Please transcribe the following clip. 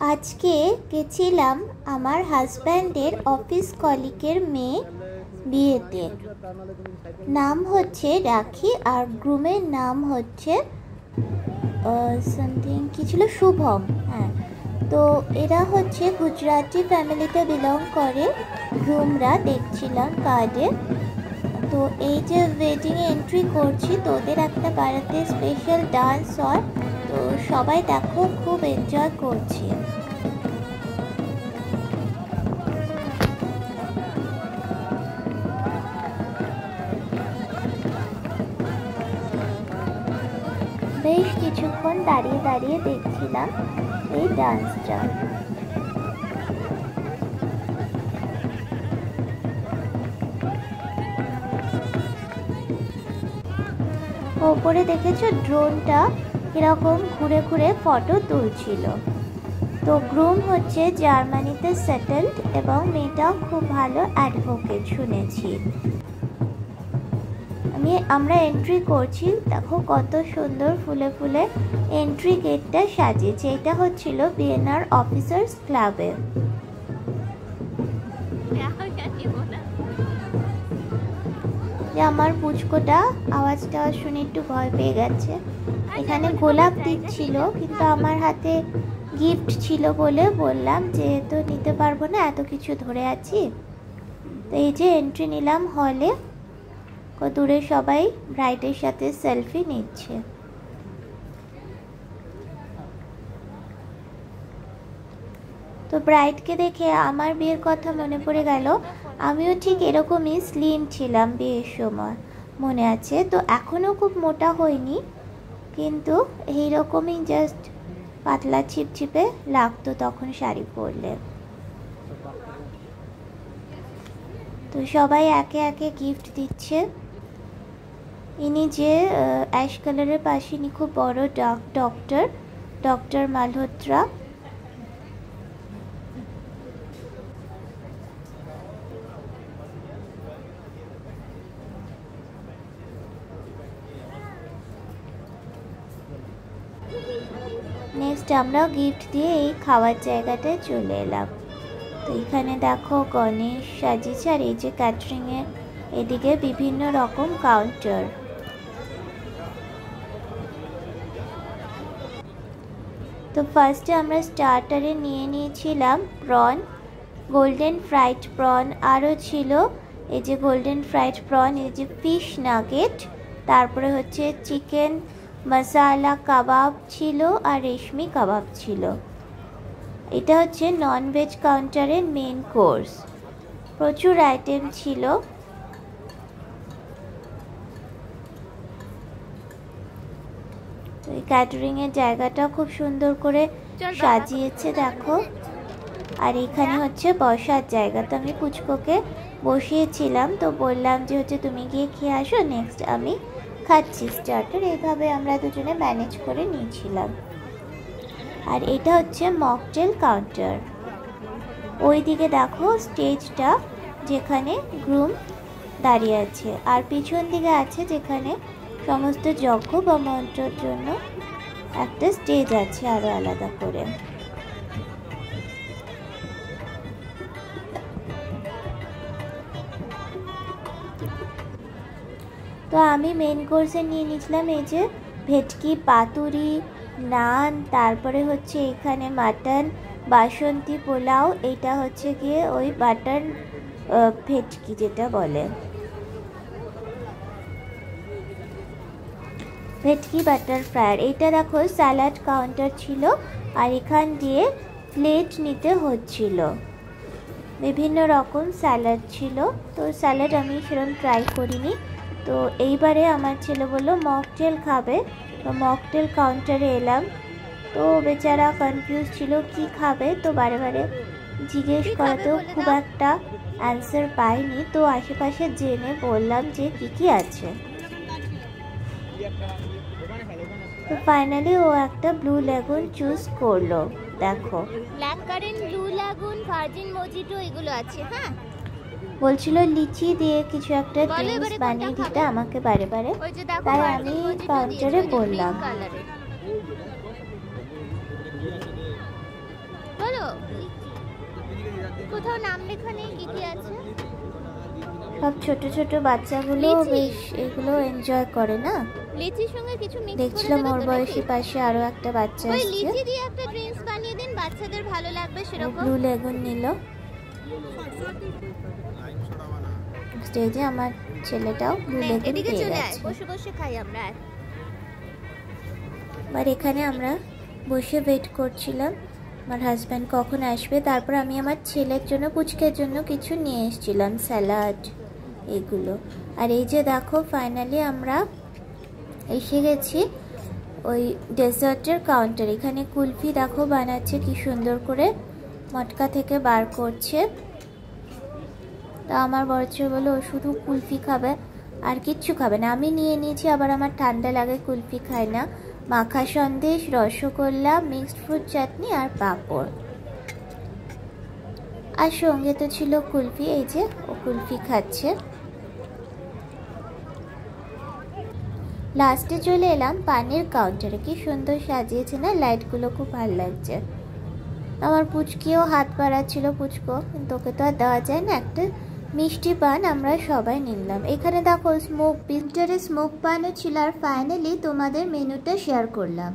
আজকে গেছিলাম আমার হাজব্যান্ডের অফিস কলিগের মেয়ে বিয়েতে। নাম হচ্ছে রাখি আর গ্রুমের নাম হচ্ছে সামথিং কি ছিল, শুভম। হ্যাঁ, তো এরা হচ্ছে গুজরাটি ফ্যামিলিতে বিলং করে। গ্রুমরা দেখছিলাম কার্ডে। তো এই যে ওয়েডিংয়ে এন্ট্রি করছি, তো ওদের একটা বাড়িতে স্পেশাল ডান্স হয়। তো সবাই দেখো খুব এনজয় করছে। বেশ কিছুক্ষণ দাঁড়িয়ে দাঁড়িয়ে দেখছিলাম এই ডান্সটা। ওপরে দেখেছো ড্রোনটা কিরকম ঘুরে ঘুরে ফটো তুলছিল। তো গ্রুম হচ্ছে জার্মানিতে সেটেলড এবং মেয়েটাও খুব ভালো অ্যাডভোকেট শুনেছি। আমরা এন্ট্রি করছি, দেখো কত সুন্দর ফুলে ফুলে এন্ট্রি গেটটা সাজিয়েছে। এটা হচ্ছিল বিএনআর অফিসার্স ক্লাবে। আমার পুচকোটা আওয়াজটা শুনে একটু ভয় পেয়ে গেছে। এখানে গোলাপ দিচ্ছিল, কিন্তু আমার হাতে গিফট ছিল বলে বললাম যে তো নিতে পারবো না, এত কিছু ধরে আছি। তো এই যে এন্ট্রি নিলাম হলে। দূরে সবাই ব্রাইডের সাথে সেলফি নিচ্ছে। তো ব্রাইডকে দেখে আমার বিয়ের কথা মনে পড়ে গেল। আমিও ঠিক এরকমই স্লিম ছিলাম বিয়ের সময়, মনে আছে। তো এখনও খুব মোটা হয়নি, কিন্তু এইরকমই জাস্ট পাতলা ছিপছিপে লাগতো তখন শাড়ি পরলে। তো সবাই একে একে গিফট দিচ্ছে। ইনি যে অ্যাশ কালারের পাশে, ইনি খুব বড় ডক্টর মালহোত্রা। নেক্সট আমরা গিফট দিয়ে এই খাওয়ার জায়গাটায় চলে এলাম। তো এখানে দেখো গণেশ সাজিয়েছে, আর এই যে ক্যাটারিংয়ের এদিকে বিভিন্ন রকম কাউন্টার। তো ফার্স্টে আমরা স্টার্টারে নিয়ে নিয়েছিলাম প্রন, গোল্ডেন ফ্রাইড প্রন, আরও ছিল এই যে গোল্ডেন ফ্রাইড প্রন, এই যে ফিশ নাগেট, তারপরে হচ্ছে চিকেন মশালা কাবাব ছিল আর রেশমি কাবাব ছিল। এটা হচ্ছে ননভেজ কাউন্টারের মেন কোর্স। প্রচুর আইটেম ছিল। এই ক্যাটারিংয়ের জায়গাটা খুব সুন্দর করে সাজিয়েছে দেখো। আর এখানে হচ্ছে বসার জায়গা। তো আমি পুচকোকে বসিয়েছিলাম, তো বললাম যে হচ্ছে তুমি গিয়ে খেয়ে আসো, নেক্সট আমি খাচ্ছি স্টার্টার। এইভাবে আমরা দুজনে ম্যানেজ করে নিয়েছিলাম। আর এটা হচ্ছে মকটেল কাউন্টার। ওই দিকে দেখো স্টেজটা, যেখানে গ্রুম দাঁড়িয়ে আছে, আর পিছন দিকে আছে যেখানে সমস্ত যজ্ঞ বা মন্ত্রের জন্য একটা স্টেজ আছে আরো আলাদা করে। তো আমি মেন কোর্সে নিয়ে নিয়েছিলাম এই যে ভেটকি পাতুরি, নান, তারপরে হচ্ছে এখানে মাটন বাসন্তী পোলাও, এটা হচ্ছে গিয়ে ওই বাটার ভেটকি যেটা বলে, ভেটকি বাটার ফ্রায়ার। এটা দেখো স্যালাড কাউন্টার ছিল, আর এখান দিয়ে প্লেট নিতে হচ্ছিল। বিভিন্ন রকম স্যালাড ছিল। তো স্যালাড আমি সেরকম ট্রাই করিনি। তো এইবারে আমার ছেলে বললো মকটেল খাবে, তো মকটেল কাউন্টারে এলাম। তো বেচারা কনফিউজ ছিল কি খাবে, তো বারে বারে জিজ্ঞেস করাতেও খুব একটা অ্যান্সার পাইনি। তো আশেপাশে জেনে বললাম যে কি আছে। তো ফাইনালি ও একটা ব্লু লেগুন চুজ করলো। দেখো black current, blue lagoon, virgin মজিটো এগুলো আছে। হ্যাঁ, বলছিল লিচি দিয়ে কিছু একটা ড্রিঙ্কস বানিয়ে দিতে আমাকে বারে বারে, তাই আমি কাউন্টারে বললাম। কোথাও নাম লেখা নেই, কি কি আছে? সব ছোট ছোট বাচ্চাগুলো লিচি। বেশ এগুলো এনজয় করে না। লিচির সঙ্গে কিছু মিক্স করে দেখছিলাম দেবে ওর তো বয়সী নাকি? পাশে আরো একটা বাচ্চা ওই আসছে, লিচি দিয়ে একটা ড্রিঙ্কস বানিয়ে দিন, বাচ্চাদের ভালো লাগবে সেরকম। ব্লু লেগুন নিল। স্টেজে আমার ছেলেটাও ব্লু নে, লেগুন এদিকে পেয়ে চলে আয়, গেছে। বসে বসে খাই আমরা। আর এখানে আমরা বসে ওয়েট করছিলাম আমার হাজব্যান্ড কখন আসবে। তারপর আমি আমার ছেলের জন্য পুচকের জন্য কিছু নিয়ে এসেছিলাম, স্যালাড এগুলো। আর এই যে দেখো ফাইনালি আমরা এসে গেছি ওই ডেজার্টের কাউন্টার। এখানে কুলফি দেখো বানাচ্ছে কি সুন্দর করে, মটকা থেকে বার করছে। তা আমার বড় ছেলে বলে ও শুধু কুলফি খাবে আর কিচ্ছু খাবে না। আমি নিয়ে নিয়েছি, আবার আমার ঠান্ডা লাগে, কুলফি খাই না। মাখা সন্দেশ, রসগোল্লা, মিক্সড ফ্রুট চাটনি আর পাঁপড়, আর সঙ্গে তো ছিল কুলফি। এই যে ও কুলফি খাচ্ছে। লাস্টে চলে এলাম পানের কাউন্টারে। কি সুন্দর সাজিয়েছে না, লাইটগুলো খুব ভালো লাগছে। আমার পুচকিও হাত বাড়াচ্ছিল, পুচকো, কিন্তু ওকে তো আর দেওয়া যায় না। একটা মিষ্টি পান আমরা সবাই নিলাম। এখানে দেখো স্মোক বিস্টারে স্মোক পানও ছিল। আর ফাইনালি তোমাদের মেনুটা শেয়ার করলাম।